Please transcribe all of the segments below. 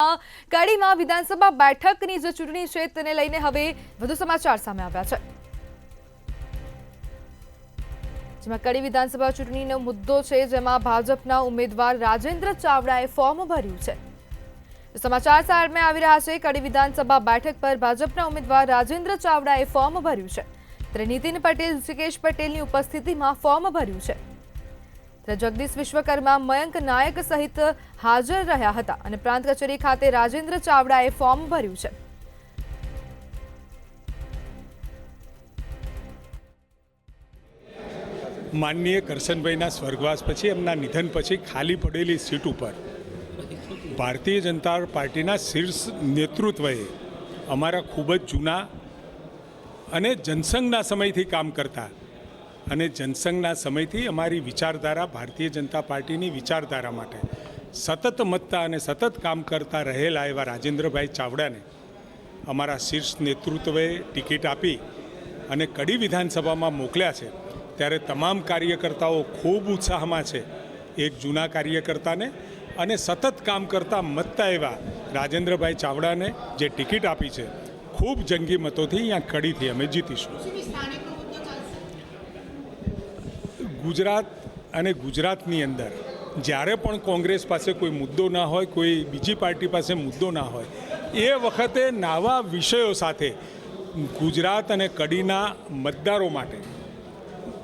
જેમાં કડીમાં વિધાનસભા બેઠકની જે ચૂંટણી છે તેને લઈને હવે વધુ સમાચાર સામે આવ્યા છે, જેમાં કડી વિધાનસભા ચૂંટણીનો મુદ્દો છે, જેમાં ભાજપના ઉમેદવાર રાજેન્દ્ર ચાવડાએ ફોર્મ ભર્યું છે। સમાચાર સામે આવી રહ્યા છે, કડી વિધાનસભા બેઠક પર ભાજપના ઉમેદવાર રાજેન્દ્ર ચાવડાએ ફોર્મ ભર્યું છે, ત્યારે નીતિન પટેલ, ઋષિકેશ પટેલની ઉપસ્થિતિમાં ફોર્મ ભર્યું છે। જગદીશ વિશ્વકર્મા, મયંક નાયક સહિત હાજર રહ્યા હતા અને પ્રાંત કચેરી ખાતે રાજેન્દ્ર ચાવડાએ ફોર્મ ભર્યું છે। માનનીય કરશનભાઈના સ્વર્ગવાસ પછી, એમના નિધન પછી ખાલી પડેલી સીટ ઉપર ભારતીય જનતા પાર્ટીના શીર્ષ નેતૃત્વએ અમારા ખૂબ જ જૂના અને જનસંઘના સમયથી કામ કરતા અને જનસંઘના સમયથી અમારી વિચારધારા, ભારતીય જનતા પાર્ટીની વિચારધારા માટે સતત મતતા અને સતત કામ કરતા રહેલા એવા રાજેન્દ્રભાઈ ચાવડાને અમારા શીર્ષ નેતૃત્વએ ટિકિટ આપી અને કડી વિધાનસભામાં મોકલ્યા છે, ત્યારે તમામ કાર્યકર્તાઓ ખૂબ ઉત્સાહમાં છે। એક જૂના કાર્યકર્તાને અને સતત કામ કરતા મતતા એવા રાજેન્દ્રભાઈ ચાવડાને જે ટિકિટ આપી છે, ખૂબ જંગી મતોથી અહીંયા કડીથી અમે જીતીશું। ગુજરાત અને ગુજરાતની અંદર જ્યારે પણ કોંગ્રેસ પાસે કોઈ મુદ્દો ના હોય, કોઈ બીજી પાર્ટી પાસે મુદ્દો ના હોય, એ વખતે નવા વિષયો સાથે ગુજરાત અને કડીના મતદારો માટે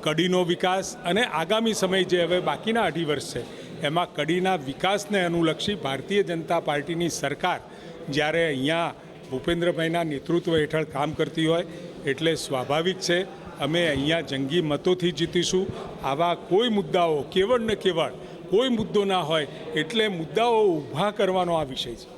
કડીનો વિકાસ અને આગામી સમય જે હવે બાકીના 2.5 વર્ષ છે, એમાં કડીના વિકાસને અનુલક્ષી ભારતીય જનતા પાર્ટીની સરકાર જ્યારે અહીંયા ભૂપેન્દ્રભાઈના નેતૃત્વ હેઠળ કામ કરતી હોય, એટલે સ્વાભાવિક છે અમે અહીંયા જંગી મતોથી જીતીશું। આવા કોઈ મુદ્દાઓ, કેવળ ને કેવળ કોઈ મુદ્દો ના હોય એટલે મુદ્દાઓ ઊભા કરવાનો આ વિષય છે।